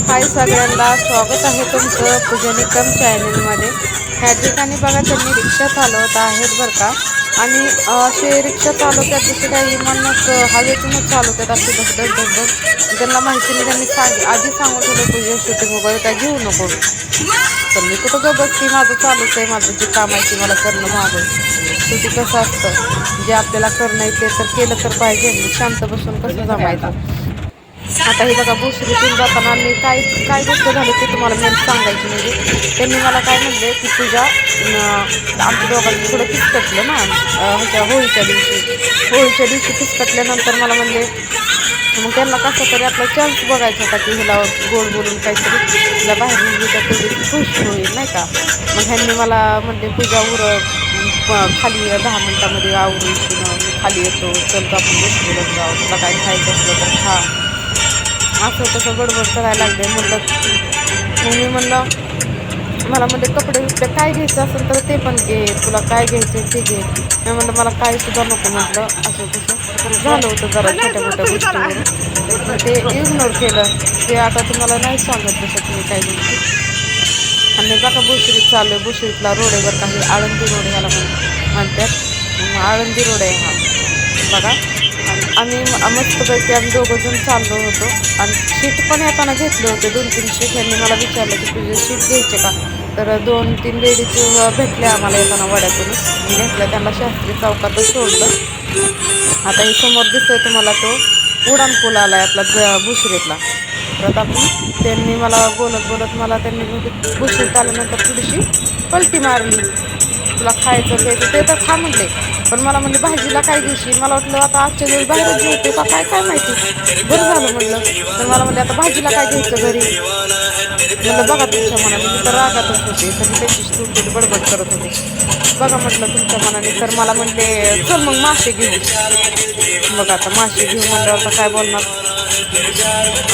हाय सगळ्यांना, स्वागत आहे तुमचं पूजनिकम चॅनलमध्ये. ह्या ठिकाणी बघा त्यांनी रिक्षा चालवत आहेत बरं का. आणि असे रिक्षा चालवतात जसे काही विमानच हवेतूनच चालवतात असे धगधग धगधग. त्यांना माहिती नाही, त्यांनी आधी सांगून ठेवलं तुझे शूटिंग वगैरे काय घेऊ नको. पण मी कुठं ग बसती, माझं चालूच आहे, माझं जे काम आहे ते मला करणं भाग आहे. शेवटी कसं असतं, जे आपल्याला करणं आहे ते तर केलं तर पाहिजे. शांत बसून कसं जमायचं. आता हे बघा भोसरीतून जाताना मी काय काय गोष्ट झाली ते तुम्हाला मेन सांगायची. म्हणजे त्यांनी मला काय म्हणले की तुझ्या आमच्या दोघांचं थोडं फिसकटलं ना ह्याच्या होळीच्या दिवशी फिसकटल्यानंतर मला म्हणले, मग त्यांना कसा तरी आपला चान्स बघायचा होता की हिला गोड बोलून काहीतरी हिला बाहेर निघली तर तेवढी खुश होईल नाही का. मग ह्यांनी मला म्हणले पूजा खाली 10 मिनिटामध्ये आवरू येशील, मी खाली येतो, चल तर आपण बसलेलं जाऊ, तुला काय खायचं असलं तर खा. असं तसं बडबड करायला लागले. मग मी म्हणलं, मला म्हणले कपडे बिपडे काय घ्यायचं असेल तर ते पण घे, तुला काय घ्यायचं ते घे. मी म्हणलं मला काही सुद्धा नको म्हटलं. असं तसं झालं होतं जरा छोट्या मोठ्या गोष्टीवरून. मग ते इग्नोर केलं. ते आता तुम्हाला नाही सांगत जसं तुम्ही काही गोष्टी. आणि बघा भोसरीत चालू आहे, भोसरीतला रोड आहे बरं का. हे आळंदी रोड ह्याला म्हणतात. आळंदी रोड आहे हा बघा. आम्ही मस्तपैकी आम्ही दोघं जण चाललो होतो. आणि शीट पण येताना घेतले होते 2-3 शीट. ह्यांनी मला विचारलं की तुझे शीट घ्यायचे का, तर 2-3 लेडीज भेटल्या आम्हाला येताना वड्यातूनच. मी घेतल्या त्यांना शास्त्री चौकातच सोडलं. आता हे समोर दिसतोय तुम्हाला तो उडान पूल आलाय आपला भुसरीतला. तर आता त्यांनी मला बोलत बोलत मला त्यांनी भुसरीत आल्यानंतर थोडीशी पलटी मारली. तुला खायचं प्यायचं ते तर खा म्हणले, पण मला म्हणले भाजीला काय घेशील. मला वाटलं आता आजच्या दिवस बाहेरच जेवते का काय काय माहिती. बरं झालं म्हणलं. तर मला म्हणले आता भाजीला काय घ्यायचं घरी. म्हणलं बघा तुमच्या मनाने. मी तर रागातच होते, तर मी त्यांची थोडी बडबड करत होते. बघा म्हटलं तुमच्या मनाने. तर मला म्हणले चल मग मासे घेऊ. बघा आता मासे घेऊ म्हणल्यावर आता काय बोलणार.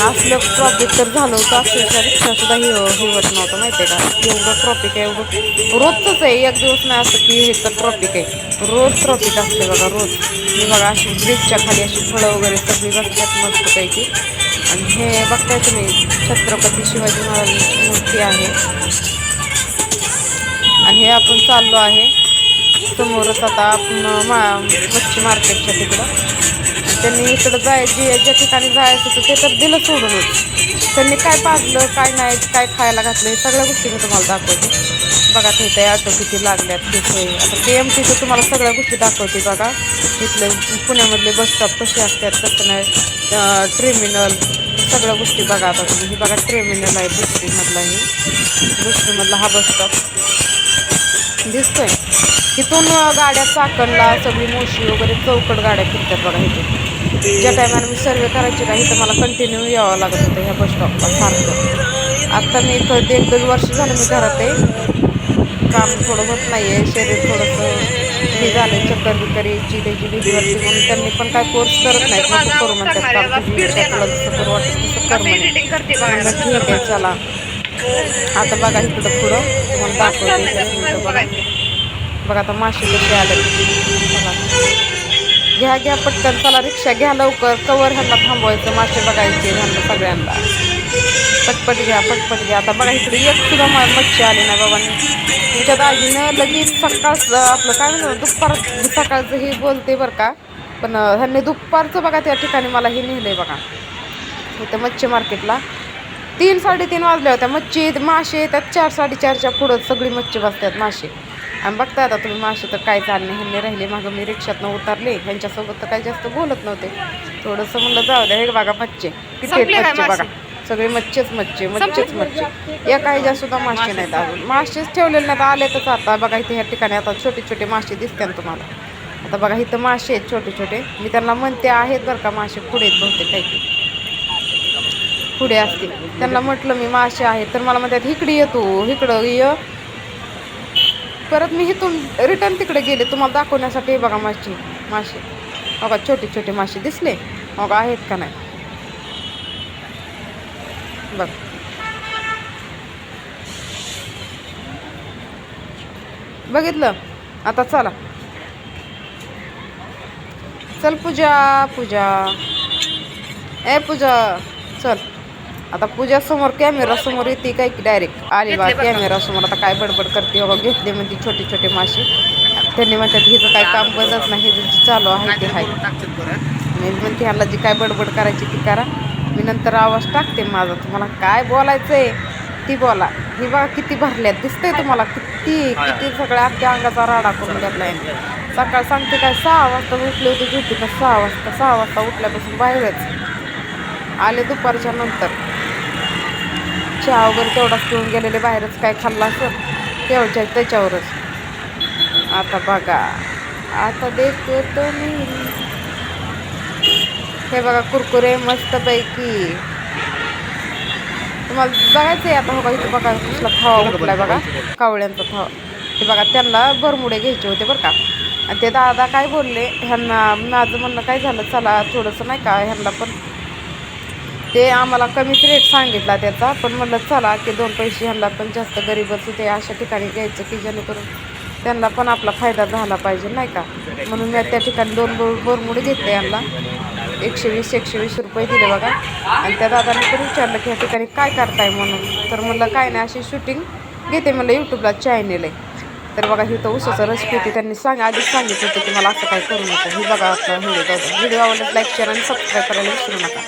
असलं ट्रॉफिक तर झालं होतं, अक्षरशः रिक्षा सुद्धा हिवत नव्हतं माहिती आहे का. एवढं ट्रॉफिक आहे, एवढं रोजच आहे. एक दिवस नाही असं की हे तर ट्रॉफिक आहे, रोज ट्रॉफिक असते बघा रोज. मी बघा अशी ब्रिजच्या खाली अशी फळं वगैरे सगळी बघतात मस्तपैकी. आणि हे बघताय तुम्ही छत्रपती शिवाजी महाराजांची मूर्ती आहे. आणि हे आपण चाललो आहे समोरच आता आपण मच्छी मार्केटच्या तिकडं. त्यांनी इकडं ज्या ठिकाणी जायचं होतं ते तर दिलं सोडूनच. त्यांनी काय पाजलं काय नाही काय खायला घातलं हे सगळ्या गोष्टी मी तुम्हाला दाखवते. बघा तिथे ऑटो किती लागल्यात तिथे. आता KMTचं तुम्हाला सगळ्या गोष्टी दाखवते बघा. इथले पुण्यामधले बसस्टॉप कसे असतात कसं नाही, टर्मिनल सगळ्या गोष्टी बघा. आता तुम्ही हे बघा टर्मिनल आहे भुसरीमधला. भुसरीमधला हा बसस्टॉप दिसतोय. इथून गाड्या चाकणला सगळी मोशी वगैरे चौकट गाड्या फिरतात बघा. इथे ज्या टायमाला मी सर्वे करायची का इथं मला कंटिन्यू यावं लागत होतं ह्या बसस्टॉपला सारखं. आता मी इथं 1-1.5 वर्ष झालं मी घरात आहे. काम थोडं होत नाही आहे, शरीर थोडंसं हे झालं आहे, चक्कर बिक्कर यायची त्याची भीती वाटते. म्हणून त्यांनी पण काय कोर्स करत नाहीत, नको करू म्हणतात काम, तुझी इच्छा तुला जसं करू वाटेल तसं कर म्हणे. म्हणलं ठीक आहे चला. आता बघा इकडं पुढं तुम्हाला दाखवते एकच मिनटं बघा. बघा आता मासे कसे आले बघा. घ्या घ्या पटकन चला, रिक्षा घ्या लवकर, कवर ह्यांना थांबवायचं, मासे बघायचे ह्यांना सगळ्यांना. पटपट घ्या पटपट घ्या. आता बघा इकडे एक सुद्धा मच्छी आली नाही बाबांनी. तुमच्या दाजीनं लगेच सकाळ आपलं काय म्हणतो दुपार सकाळचं हे बोलते बरं का. पण ह्यांनी दुपारचं बघा त्या ठिकाणी मला हे नेलंय बघा इथं मच्छी मार्केटला. 3-3:30 वाजल्या होत्या. मासे येतात 4-4:30च्या पुढं सगळी मच्छी बसतात मासे. आणि बघता आता तुम्ही मासे तर काय चालणे. ह्यांनी राहिले मागं, मी रिक्षातनं उतरले. ह्यांच्यासोबत तर काही जास्त बोलत नव्हते, थोडंसं म्हणलं जाऊ द्या. हे बघा मच्छी किती आहेत मच्छी बघा, सगळे मच्छीच मच्छी. एका ह्याच्या सुद्धा मासे नाहीत अजून, मासेच ठेवलेले नाहीत. आलेतच आता बघा इथे ह्या ठिकाणी. आता छोटे छोटे मासे दिसतात तुम्हाला. आता बघा इथं मासे आहेत छोटे छोटे. मी त्यांना म्हणते आहेत बरं का मासे पुढे आहेत बहुतेक काही पुढे असतील. त्यांना म्हटलं मी मासे आहेत तर मला म्हणतात इकडे येतो इकडं ये. परत मी इथून रिटर्न तिकडे गेले तुम्हाला दाखवण्यासाठी. बघा मासे बघा छोटे छोटे मासे दिसले बघा, आहेत का नाही बघ. बघितलं. आता चला चल पूजा ए पूजा चल. आता पूजा समोर कॅमेरा समोर येते काय की डायरेक्ट आली बा कॅमेरा समोर. आता काय बडबड करते बाबा, घेतले म्हणते छोटे छोटे मासे. त्यांनी म्हणतात हिचं काय काम बंदच नाही, हे जे चालू आहे ते आहे. मी म्हणते ह्याला जी काय बडबड करायची ती करा, मी नंतर आवाज टाकते माझा. तुम्हाला काय बोलायचंय ती बोला. ही बघा किती भरल्यात दिसतंय तुम्हाला, किती किती सगळ्या अख्ख्या अंगाचा राडा करून घेतलाय. सकाळ सांगते काय 6 वाजता उठले होते झोपी का 6 वाजता उठल्यापासून बाहेरच आले. दुपारच्या नंतर चहा वगैरे तेवढाच पिऊन गेलेले, बाहेरच काय खाल्लं असं तेवढ्या त्याच्यावरच. आता बघा, आता देखतो मी. हे बघा कुरकुरे मस्तपैकी. तुम्हाला बघायचं आहे आता. हो बघा इथं बघा कसला थावा उठलाय बघा, कावळ्यांचा थावा. ते बघा त्यांना भरमुडे घ्यायचे होते बरं का. आणि ते दादा काय बोलले ह्यांना, माझं म्हणणं काय झालं, चला थोडंसं नाही का ह्यांना पण ते आम्हाला कमीच रेट सांगितला त्याचा, पण म्हणलं चला की 2 पैसे ह्यांना पण जास्त गरीबच होते अशा ठिकाणी घ्यायचं की जेणेकरून त्यांना पण आपला फायदा झाला पाहिजे नाही का. म्हणून मी त्या ठिकाणी 2 बोरमुडे घेतले यांना. 120 रुपये दिले बघा. आणि त्या दादाने पण विचारलं की ह्या ठिकाणी काय करताय म्हणून. तर म्हणलं काय नाही, अशी शूटिंग घेते म्हणलं, यूट्यूबला चॅनेल आहे. तर बघा ही तर उसाचा रस पिते. त्यांनी आधीच सांगितलं होतं की मला असं काय करू नका. ही बघा आपला व्हिडिओ आवडल्यास लाईक शेअर आणि सबस्क्राईब करायला विसरू नका.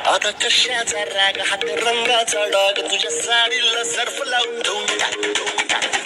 आता कशाचा राग, हात रंगाचा डाग, तुझ्या साडीला सर्फ लावून ठेवून